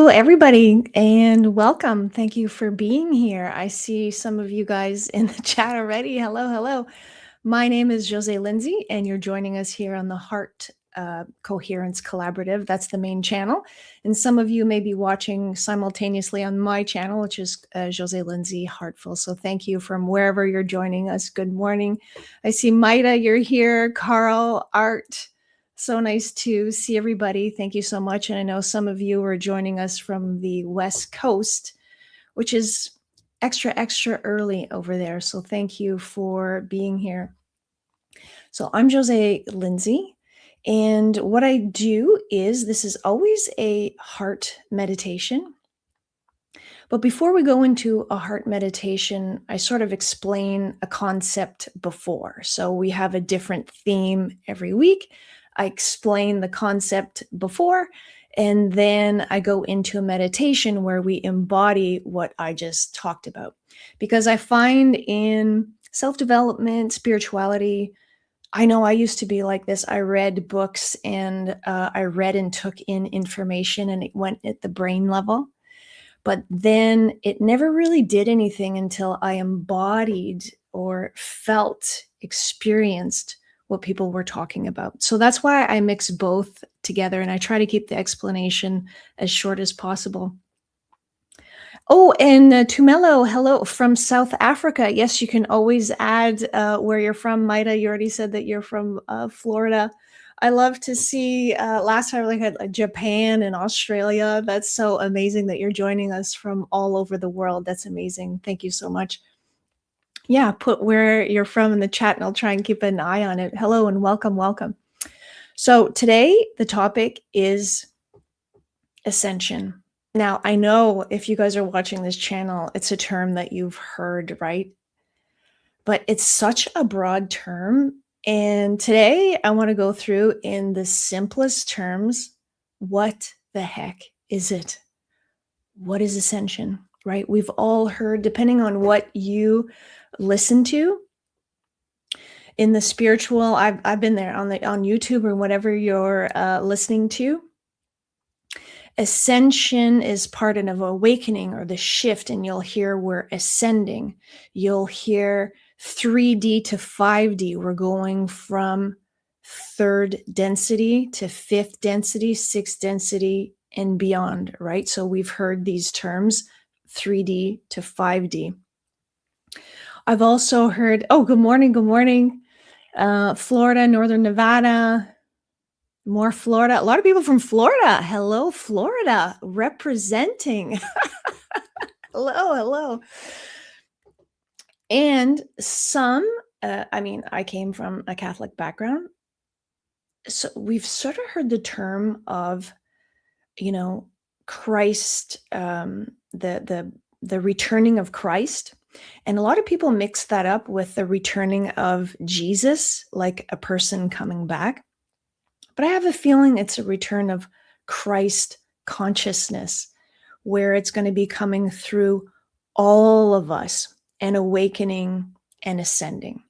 Hello, everybody, and welcome. Thank you for being here. I see some of you guys in the chat already. Hello, hello. My name is Jose Lindsay, and you're joining us here on the Heart Coherence Collaborative. That's the main channel. And some of you may be watching simultaneously on my channel, which is Jose Lindsay Heartful. So thank you from wherever you're joining us. Good morning. I see Maida, you're here. Carl, Art. So nice to see everybody. Thank you so much. And I know some of you are joining us from the West Coast, which is extra early over there. So thank you for being here. So I'm Jose Lindsay. And what I do is this is always a heart meditation. But before we go into a heart meditation, I sort of explain a concept before. So we have a different theme every week. I explain the concept before, and then I go into a meditation where we embody what I just talked about. Because I find in self-development, spirituality, I know I used to be like this. I read books and I read and took in information and it went at the brain level. But then it never really did anything until I embodied or felt, experienced what people were talking about. So that's why I mix both together and I try to keep the explanation as short as possible. Oh, and Tumelo, hello from South Africa. Yes, you can always add where you're from. Maida, you already said that you're from Florida. I love to see, last time I had Japan and Australia. That's so amazing that you're joining us from all over the world. That's amazing. Thank you so much. Yeah, put where you're from in the chat and I'll try and keep an eye on it. Hello and welcome, welcome. So today the topic is Ascension. Now, I know if you guys are watching this channel, it's a term that you've heard, right? But it's such a broad term. And today I want to go through in the simplest terms, what the heck is it? What is Ascension, right? We've all heard, depending on what you listen to, in the spiritual, I've been there on YouTube or whatever you're listening to. Ascension is part of awakening or the shift, and you'll hear we're ascending. You'll hear 3D to 5D. We're going from third density to fifth density, sixth density, and beyond, right? So we've heard these terms, 3D to 5D. I've also heard, oh, good morning, Florida, Northern Nevada, more Florida. A lot of people from Florida. Hello, Florida, representing. Hello. And some, I came from a Catholic background. So we've sort of heard the term of, Christ, the returning of Christ. And a lot of people mix that up with the returning of Jesus, like a person coming back. But I have a feeling it's a return of Christ consciousness, where it's going to be coming through all of us and awakening and ascending.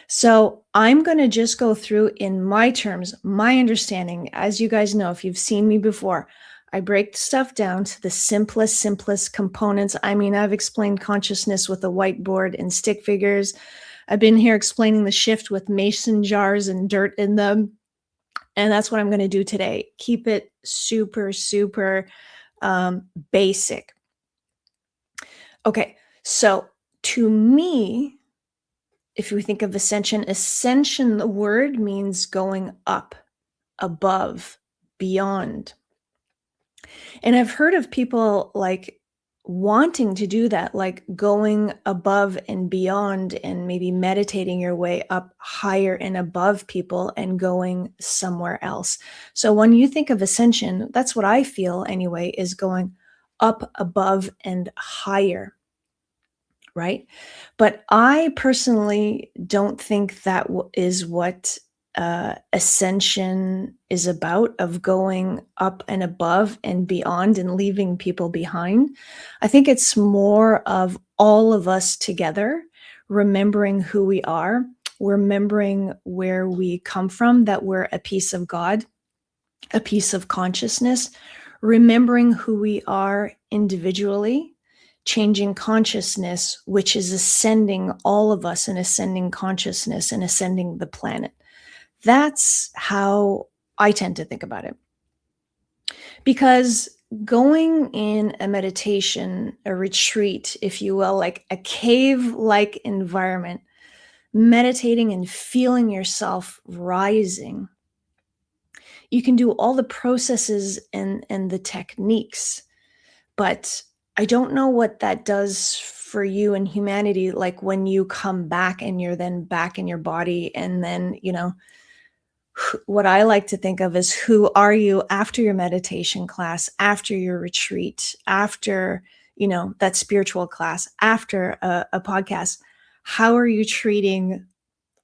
So I'm going to just go through in my terms, my understanding. As you guys know, if you've seen me before, I break stuff down to the simplest components. I've explained consciousness with a whiteboard and stick figures. I've been here explaining the shift with mason jars and dirt in them. And that's what I'm going to do today. Keep it super basic. Okay, so to me, if we think of ascension, the word means going up, above, beyond. And I've heard of people like wanting to do that, like going above and beyond and maybe meditating your way up higher and above people and going somewhere else. So when you think of ascension, that's what I feel anyway, is going up, above, and higher, right? But I personally don't think that is what ascension is about, of going up and above and beyond and leaving people behind. I think it's more of all of us together, remembering who we are, remembering where we come from, that we're a piece of God, a piece of consciousness, remembering who we are individually, changing consciousness, which is ascending all of us and ascending consciousness and ascending the planet. That's how I tend to think about it. Because going in a meditation, a retreat, if you will, like a cave-like environment, meditating and feeling yourself rising, you can do all the processes and the techniques, but I don't know what that does for you and humanity, like when you come back and you're then back in your body, and then, what I like to think of is, who are you after your meditation class, after your retreat, after, that spiritual class, after a podcast? How are you treating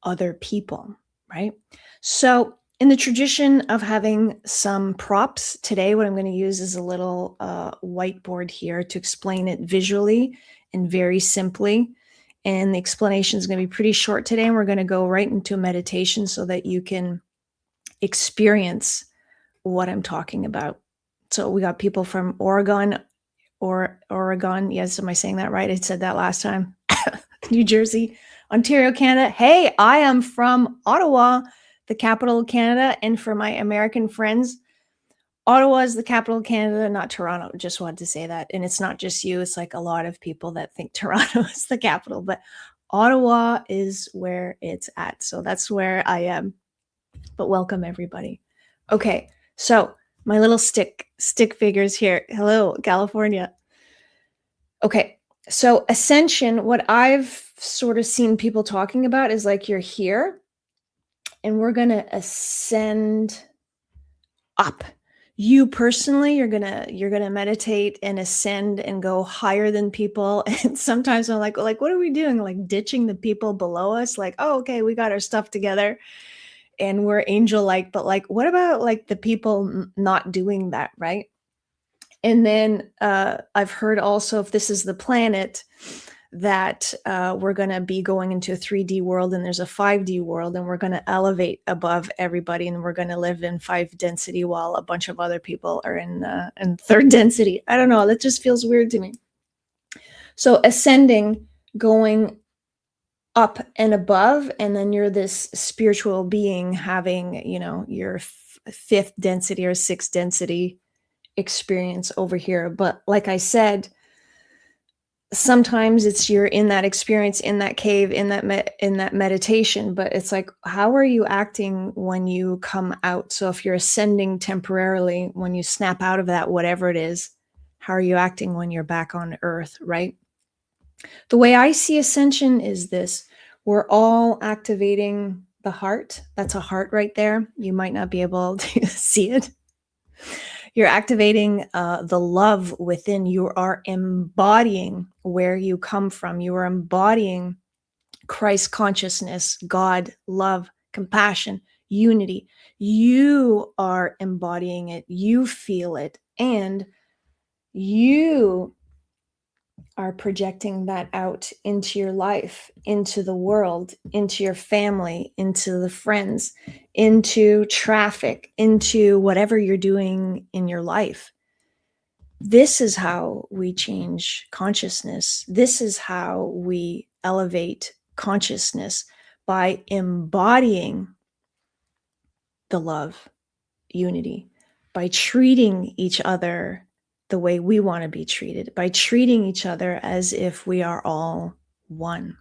other people, right? So, in the tradition of having some props, today what I'm going to use is a little whiteboard here to explain it visually and very simply. And the explanation is going to be pretty short today, and we're going to go right into a meditation so that you can experience what I'm talking about. So we got people from Oregon, Oregon. Yes, am I saying that right? I said that last time. New Jersey, Ontario, Canada. Hey, I am from Ottawa, the capital of Canada. And for my American friends, Ottawa is the capital of Canada, not Toronto. Just wanted to say that. And it's not just you. It's like a lot of people that think Toronto is the capital, but Ottawa is where it's at. So that's where I am. But welcome, everybody. Okay, so my little stick figures here. Hello, California. Okay, so Ascension, what I've sort of seen people talking about is like, you're here and we're going to ascend up. You personally, you're going to meditate and ascend and go higher than people. And sometimes I'm like, what are we doing? Like ditching the people below us? Like, oh, okay, we got our stuff together and we're angel-like, but like, what about like the people not doing that, right? And then I've heard also, if this is the planet, that we're going to be going into a 3D world, and there's a 5D world, and we're going to elevate above everybody, and we're going to live in 5 density while a bunch of other people are in 3rd density. I don't know. That just feels weird to me. So ascending, going up and above, and then you're this spiritual being having, your 5th density or 6th density experience over here. But like I said, sometimes it's you're in that experience, in that cave, in that meditation, but it's like, how are you acting when you come out? So if you're ascending temporarily, when you snap out of that, whatever it is, how are you acting when you're back on earth, right? The way I see ascension is this: we're all activating the heart. That's a heart right there. You might not be able to see it. You're activating the love within. You are embodying where you come from. You are embodying Christ consciousness, God, love, compassion, unity. You are embodying it. You feel it. And you are projecting that out into your life, into the world, into your family, into the friends, into traffic, into whatever you're doing in your life. This is how we change consciousness. This is how we elevate consciousness, by embodying the love, unity, by treating each other the way we want to be treated, by treating each other as if we are all one.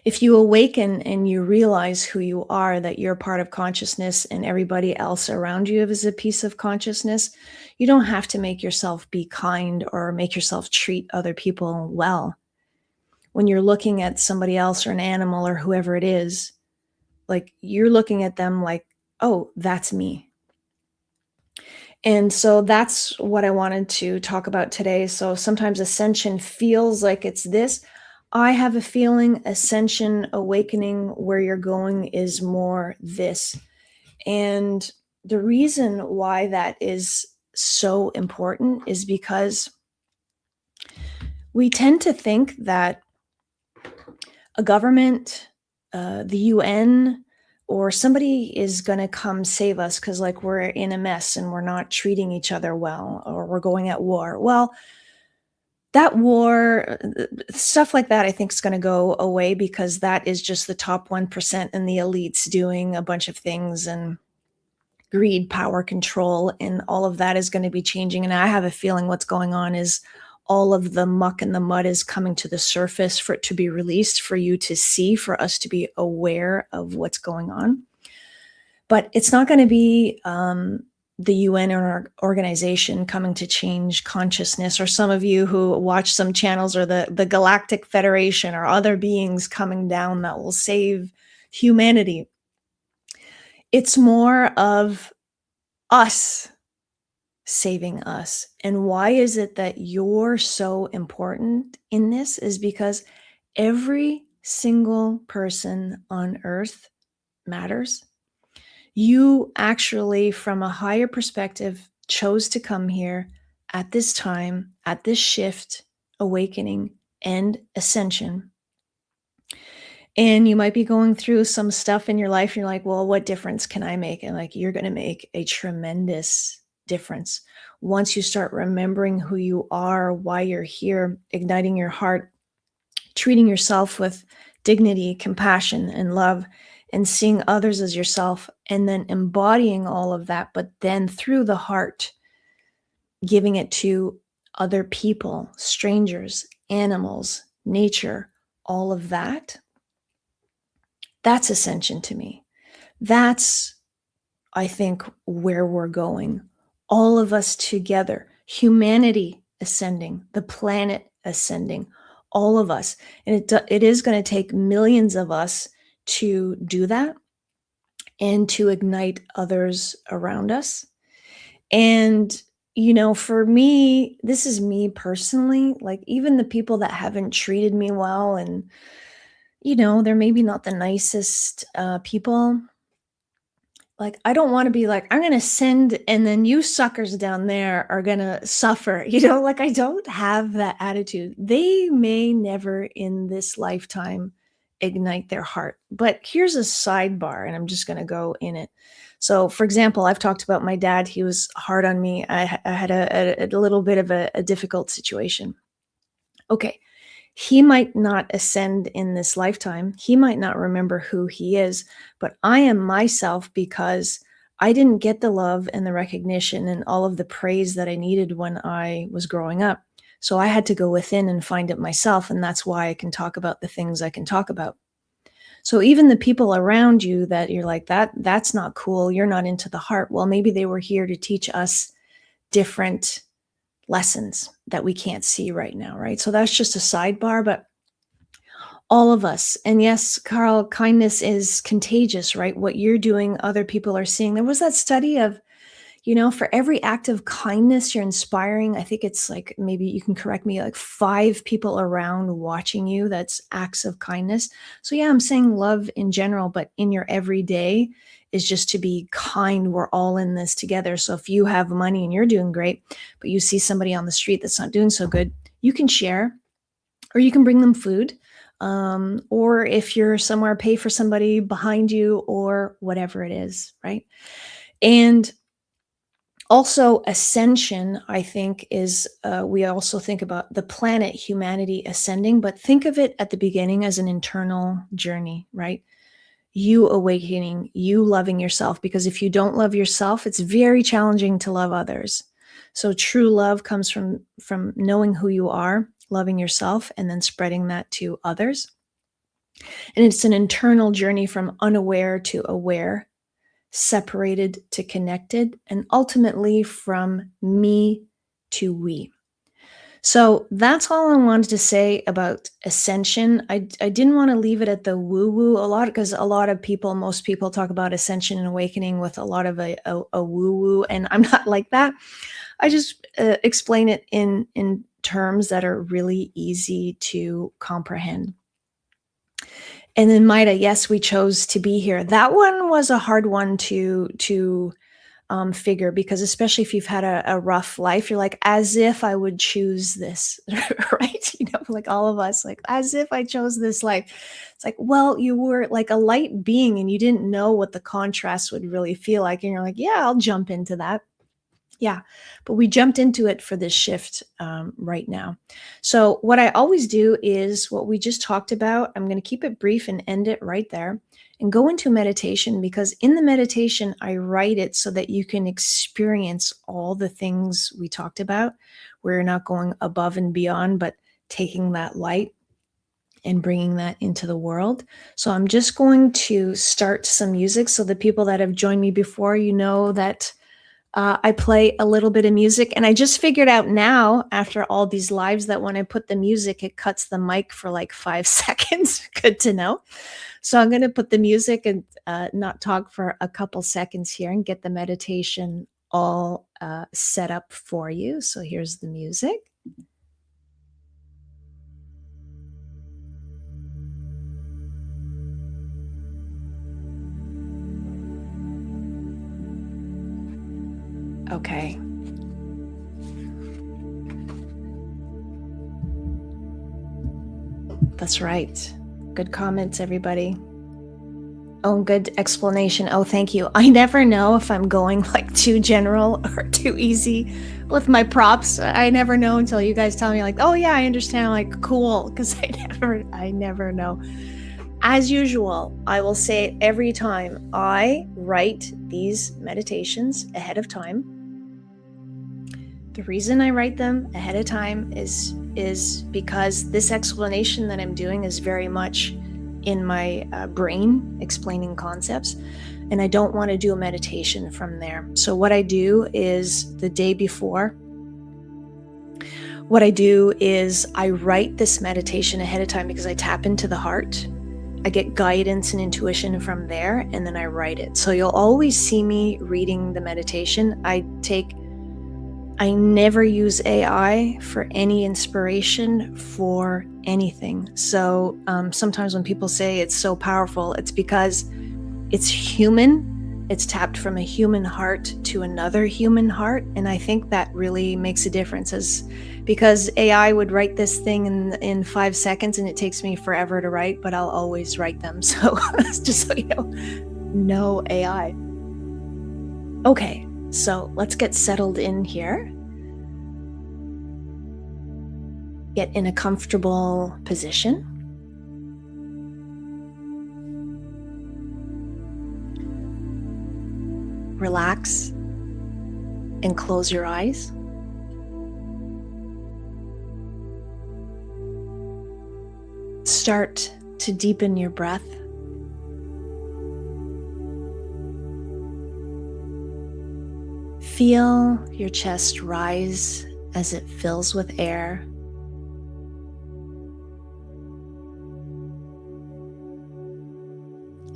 If you awaken and you realize who you are, that you're part of consciousness and everybody else around you is a piece of consciousness, you don't have to make yourself be kind or make yourself treat other people well. When you're looking at somebody else or an animal or whoever it is, like, you're looking at them like, oh, that's me. And so that's what I wanted to talk about today. So sometimes ascension feels like it's this. I have a feeling ascension, awakening, where you're going is more this. And the reason why that is so important is because we tend to think that a government, the UN, or somebody is going to come save us because like we're in a mess and we're not treating each other well, or we're going at war. Well, that war, stuff like that, I think is going to go away because that is just the top 1% and the elites doing a bunch of things, and greed, power, control, and all of that is going to be changing. And I have a feeling what's going on is all of the muck and the mud is coming to the surface for it to be released, for you to see, for us to be aware of what's going on. But it's not going to be the UN or organization coming to change consciousness, or some of you who watch some channels, or the Galactic Federation, or other beings coming down that will save humanity. It's more of us saving us. And why is it that you're so important in this? Is because every single person on earth matters. You actually, from a higher perspective, chose to come here at this time, at this shift, awakening, and ascension. And you might be going through some stuff in your life. And you're like, well, what difference can I make? And like, you're going to make a tremendous difference once you start remembering who you are, why you're here, igniting your heart, treating yourself with dignity, compassion, and love, and seeing others as yourself, and then embodying all of that, but then through the heart, giving it to other people, strangers, animals, nature, all of that. That's ascension to me. That's, I think, where we're going. All of us together, humanity ascending, the planet ascending, all of us. And it is going to take millions of us to do that and to ignite others around us. And, for me, this is me personally, like even the people that haven't treated me well, and, they're maybe not the nicest people. Like, I don't want to be like, I'm going to send, and then you suckers down there are going to suffer. Like, I don't have that attitude. They may never in this lifetime ignite their heart. But here's a sidebar, and I'm just going to go in it. So, for example, I've talked about my dad. He was hard on me. I had a little bit of a difficult situation. Okay. He might not ascend in this lifetime. He might not remember who he is, but I am myself because I didn't get the love and the recognition and all of the praise that I needed when I was growing up. So I had to go within and find it myself. And that's why I can talk about the things I can talk about. So even the people around you that you're like, that's not cool, you're not into the heart. Well, maybe they were here to teach us different lessons that we can't see right now, right? So that's just a sidebar, but all of us, and yes, Carl, kindness is contagious, right? What you're doing, other people are seeing. There was that study of, for every act of kindness you're inspiring, I think it's like, maybe you can correct me, like 5 people around watching you, that's acts of kindness. So yeah, I'm saying love in general, but in your everyday is just to be kind. We're all in this together. So if you have money and you're doing great, but you see somebody on the street that's not doing so good, you can share, or you can bring them food. Or if you're somewhere, pay for somebody behind you, or whatever it is, right? And also, ascension, I think, is we also think about the planet, humanity ascending, but think of it at the beginning as an internal journey, right? You awakening, you loving yourself, because if you don't love yourself, it's very challenging to love others. So true love comes from knowing who you are, loving yourself, and then spreading that to others. And it's an internal journey from unaware to aware, separated to connected, and ultimately from me to we. So that's all I wanted to say about ascension. I didn't want to leave it at the woo-woo a lot, because most people talk about ascension and awakening with a lot of a woo-woo, and I'm not like that. I just explain it in terms that are really easy to comprehend. And then Maida, yes, we chose to be here. That one was a hard one to figure, because especially if you've had a rough life, you're like, as if I would choose this, right? Like all of us, like, as if I chose this life. It's like, well, you were like a light being and you didn't know what the contrast would really feel like. And you're like, yeah, I'll jump into that. Yeah, but we jumped into it for this shift right now. So, what I always do is what we just talked about. I'm going to keep it brief and end it right there and go into meditation, because in the meditation, I write it so that you can experience all the things we talked about. We're not going above and beyond, but taking that light and bringing that into the world. So, I'm just going to start some music. So, the people that have joined me before, you know that I play a little bit of music, and I just figured out now, after all these lives, that when I put the music, it cuts the mic for like 5 seconds. Good to know. So I'm going to put the music and not talk for a couple seconds here and get the meditation all set up for you. So here's the music. Okay. That's right. Good comments, everybody. Oh, good explanation. Oh, thank you. I never know if I'm going like too general or too easy with my props. I never know until you guys tell me like, oh yeah, I understand. I'm like, cool, because I never know. As usual, I will say it every time. I write these meditations ahead of time. The reason I write them ahead of time is because this explanation that I'm doing is very much in my brain, explaining concepts, and I don't want to do a meditation from there. So what I do is the day before, what I do is I write this meditation ahead of time, because I tap into the heart. I get guidance and intuition from there, and then I write it. So you'll always see me reading the meditation. I never use AI for any inspiration for anything. So sometimes when people say it's so powerful, it's because it's human. It's tapped from a human heart to another human heart. And I think that really makes a difference, because AI would write this thing in 5 seconds and it takes me forever to write, but I'll always write them. So just so you know, no AI. Okay. So let's get settled in here. Get in a comfortable position. Relax and close your eyes. Start to deepen your breath. Feel your chest rise as it fills with air.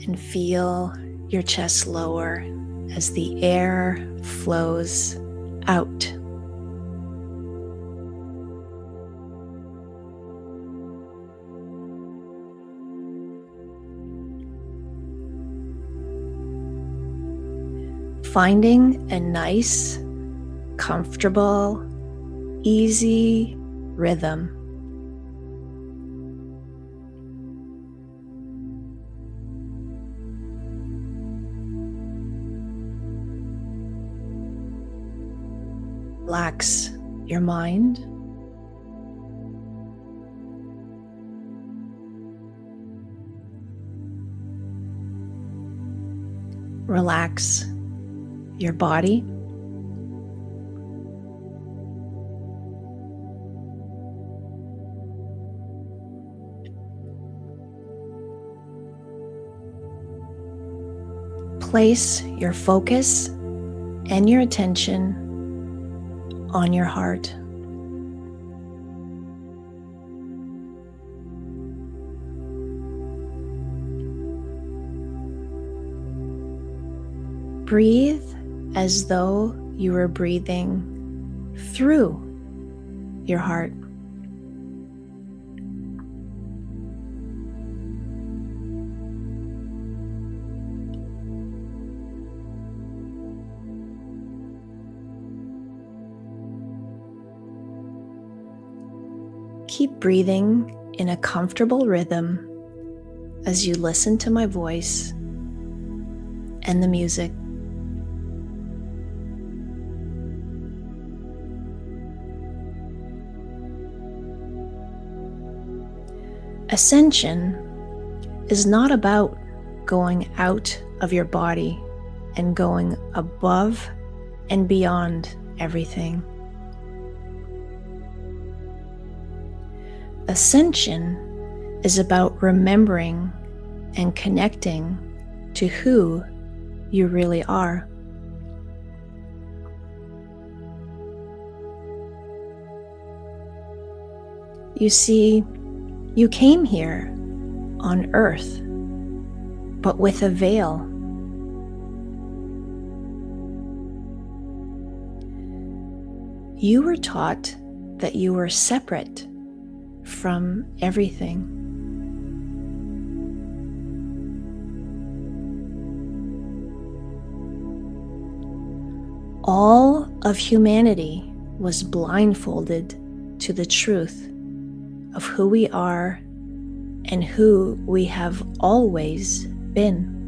And feel your chest lower as the air flows out. Finding a nice, comfortable, easy rhythm. Relax your mind. Relax your body. Place your focus and your attention on your heart. Breathe as though you were breathing through your heart. Keep breathing in a comfortable rhythm as you listen to my voice and the music. Ascension is not about going out of your body and going above and beyond everything. Ascension is about remembering and connecting to who you really are. You see, you came here on earth, but with a veil. You were taught that you were separate from everything. All of humanity was blindfolded to the truth of who we are and who we have always been.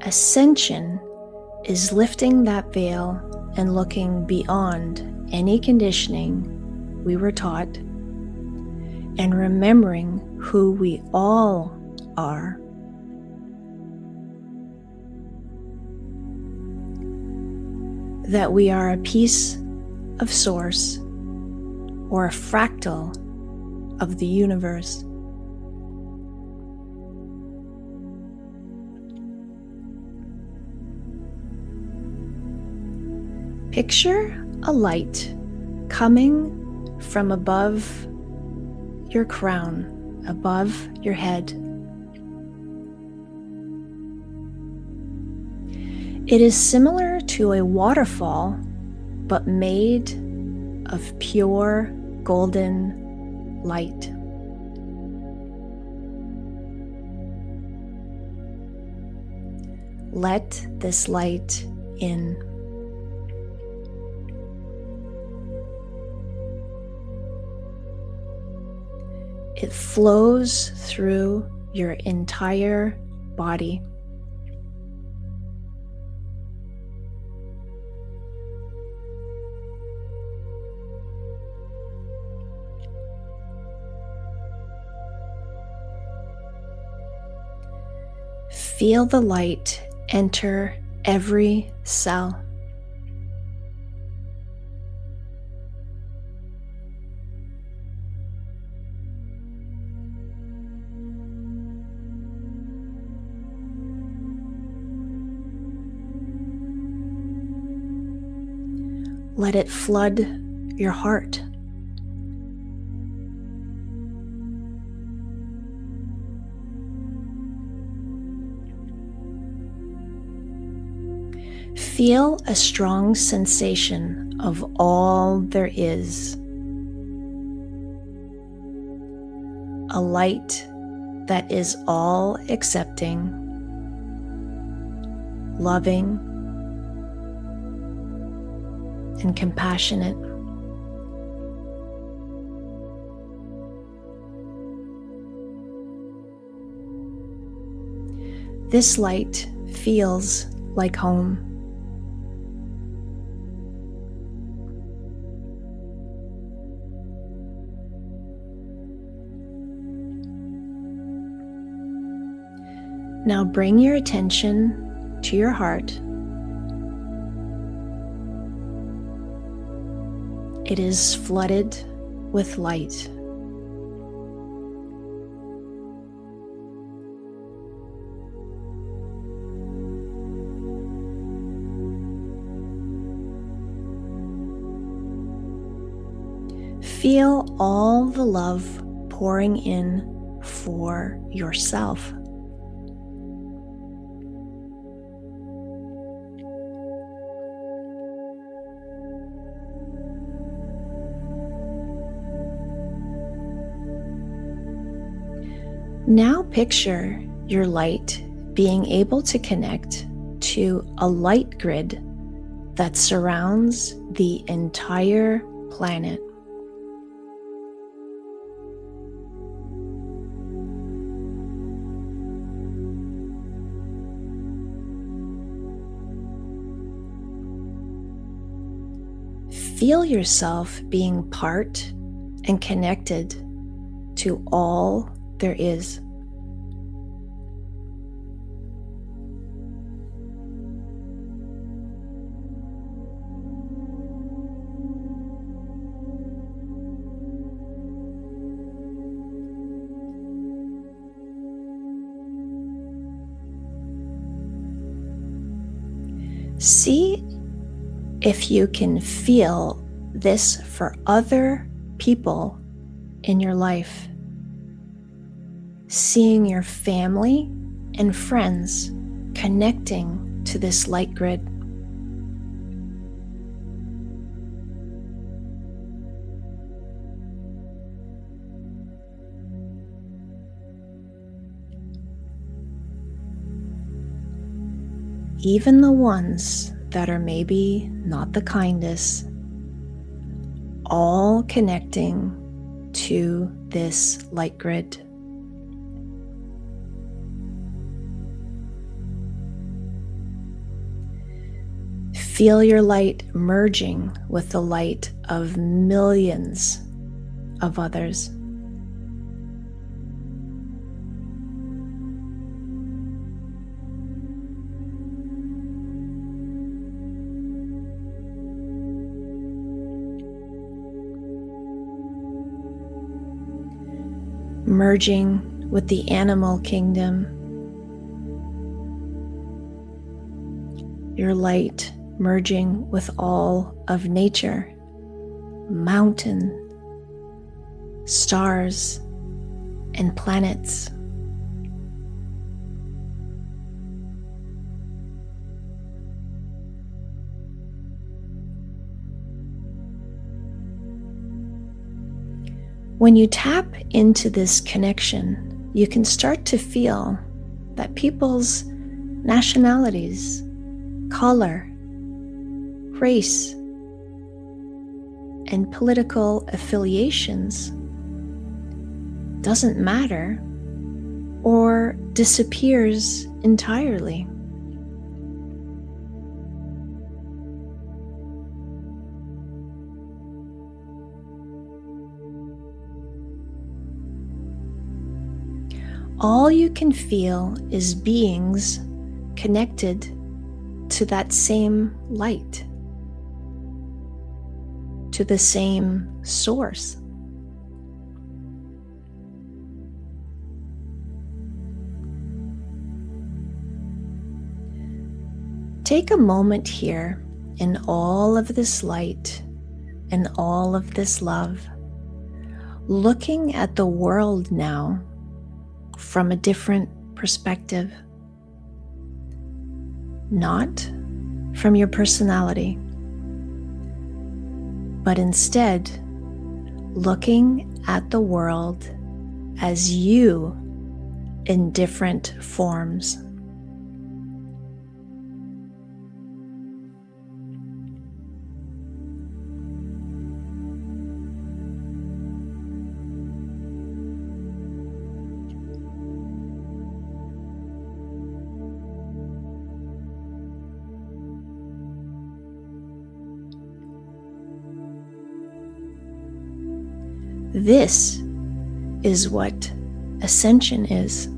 Ascension is lifting that veil and looking beyond any conditioning we were taught and remembering who we all are. That we are a piece of source or a fractal of the universe. Picture a light coming from above your crown, above your head. It is similar to a waterfall, but made of pure golden light. Let this light in. It flows through your entire body. Feel the light enter every cell. Let it flood your heart. Feel a strong sensation of all there is. A light that is all accepting, loving, and compassionate. This light feels like home. Now bring your attention to your heart. It is flooded with light. Feel all the love pouring in for yourself. Now picture your light being able to connect to a light grid that surrounds the entire planet. Feel yourself being part and connected to all there is. See if you can feel this for other people in your life. Seeing your family and friends connecting to this light grid. Even the ones that are maybe not the kindest, all connecting to this light grid. Feel your light merging with the light of millions of others. Merging with the animal kingdom, your light merging with all of nature, mountain, stars, and planets. When you tap into this connection, you can start to feel that people's nationalities, color, race, and political affiliations doesn't matter or disappears entirely. All you can feel is beings connected to that same light, to the same source. Take a moment here in all of this light and all of this love, looking at the world now from a different perspective, not from your personality, but instead looking at the world as you in different forms. This is what Ascension is.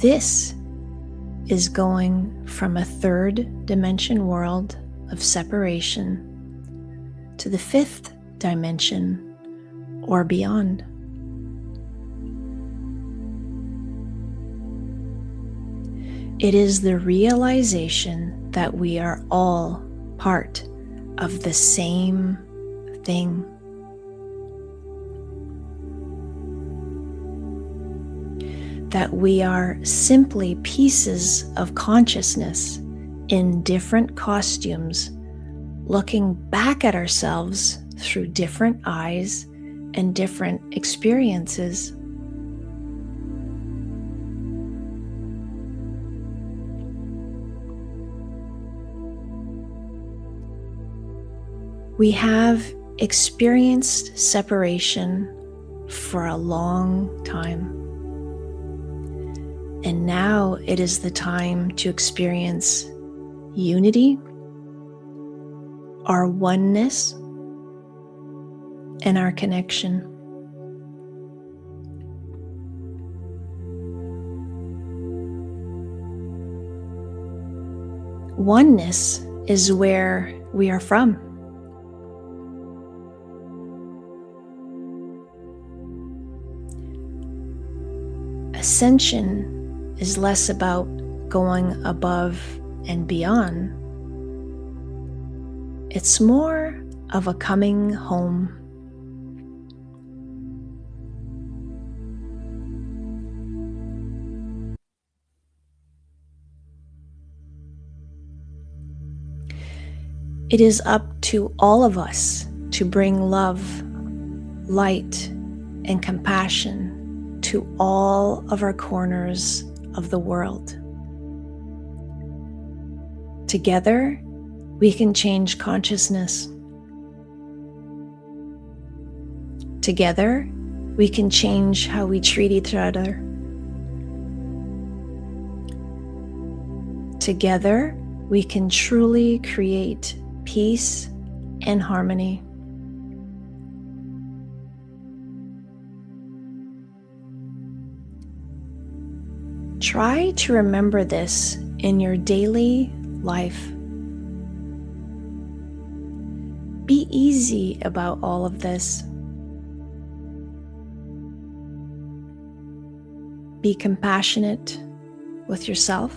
This is going from a third dimension world of separation to the fifth dimension or beyond. It is the realization that we are all part of the same thing. That we are simply pieces of consciousness in different costumes, looking back at ourselves through different eyes and different experiences. We have experienced separation for a long time. And now it is the time to experience unity, our oneness, and our connection. Oneness is where we are from. Ascension is less about going above and beyond. It's more of a coming home. It is up to all of us to bring love, light, and compassion to all of our corners of the world. Together, we can change consciousness. Together, we can change how we treat each other. Together, we can truly create peace and harmony. Try to remember this in your daily life. Be easy about all of this. Be compassionate with yourself.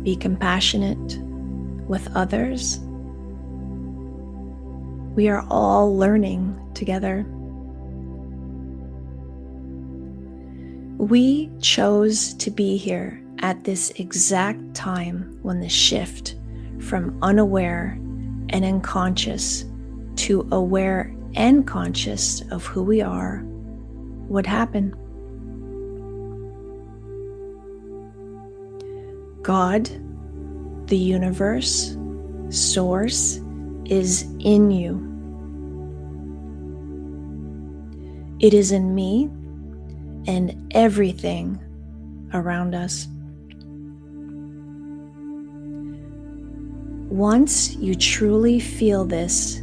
Be compassionate with others. We are all learning together. We chose to be here at this exact time when the shift from unaware and unconscious to aware and conscious of who we are would happen. God, the universe, source, is in you. It is in me and everything around us. Once you truly feel this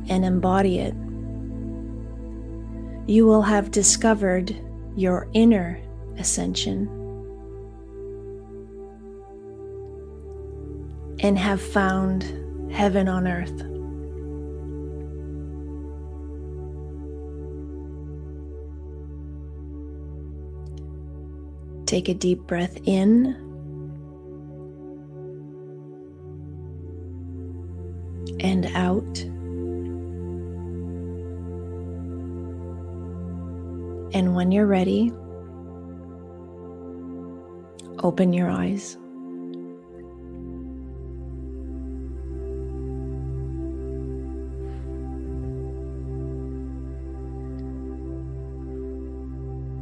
and embody it, you will have discovered your inner ascension and have found heaven on earth. Take a deep breath in and out. And when you're ready, open your eyes.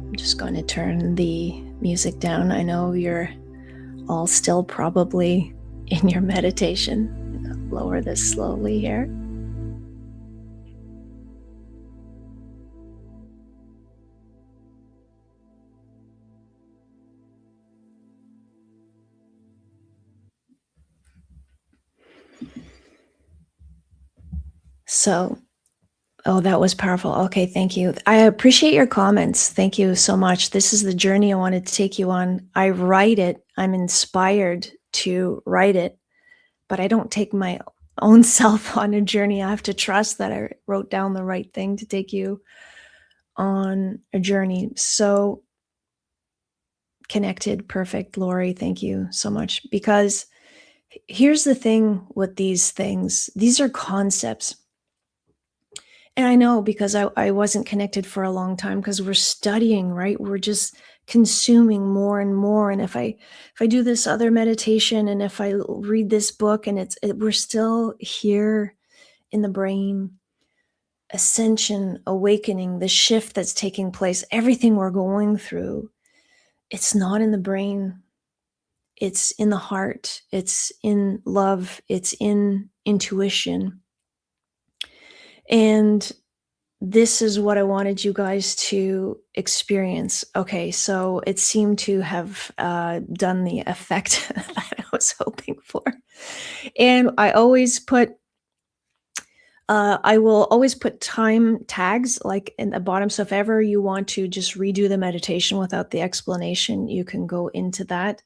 I'm just going to turn the music down. I know you're all still probably in your meditation. Lower this slowly here. So, that was powerful. Okay, thank you. I appreciate your comments. Thank you so much. This is the journey I wanted to take you on. I write it. I'm inspired to write it, but I don't take my own self on a journey. I have to trust that I wrote down the right thing to take you on a journey. So connected, perfect. Lori, thank you so much. Because here's the thing with these things. These are concepts. And I know because I wasn't connected for a long time because we're studying, right? We're just consuming more and more. And if I do this other meditation and if I read this book and we're still here in the brain, ascension, awakening, the shift that's taking place, everything we're going through, it's not in the brain. It's in the heart, it's in love, it's in intuition. And this is what I wanted you guys to experience. Okay, so it seemed to have done the effect that I was hoping for. And I will always put time tags like in the bottom. So if ever you want to just redo the meditation without the explanation, you can go into that.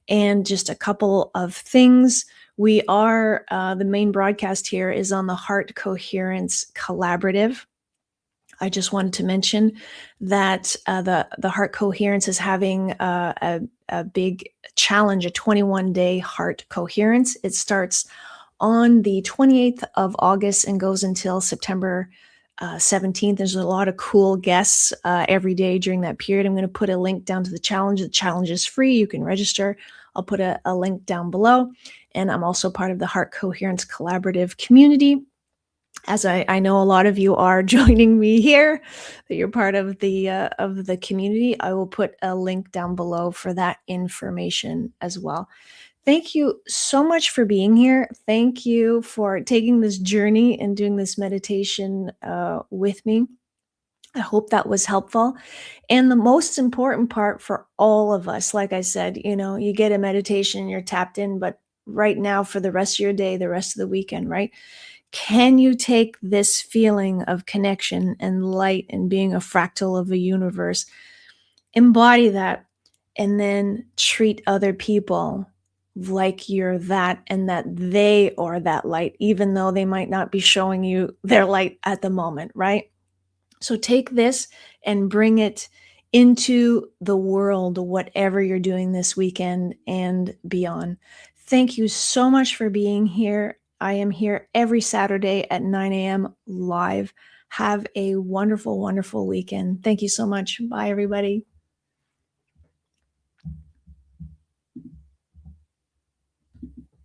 And just a couple of things. The main broadcast here is on the Heart Coherence Collaborative. I just wanted to mention that the Heart Coherence is having a big challenge, a 21-day heart coherence. It starts on the 28th of August and goes until September 17th. There's a lot of cool guests every day during that period. I'm going to put a link down to the challenge. The challenge is free. You can register. I'll put a link down below. And I'm also part of the Heart Coherence Collaborative community. As I know a lot of you are joining me here, that you're part of the community. I will put a link down below for that information as well. Thank you so much for being here. Thank you for taking this journey and doing this meditation with me. I hope that was helpful. And the most important part for all of us, like I said, you get a meditation, you're tapped in, but right now for the rest of your day, the rest of the weekend, right? Can you take this feeling of connection and light and being a fractal of a universe, embody that, and then treat other people like you're that and that they are that light, even though they might not be showing you their light at the moment, right? So take this and bring it into the world, whatever you're doing this weekend and beyond. Thank you so much for being here. I am here every Saturday at 9 a.m. live. Have a wonderful, wonderful weekend. Thank you so much. Bye, everybody.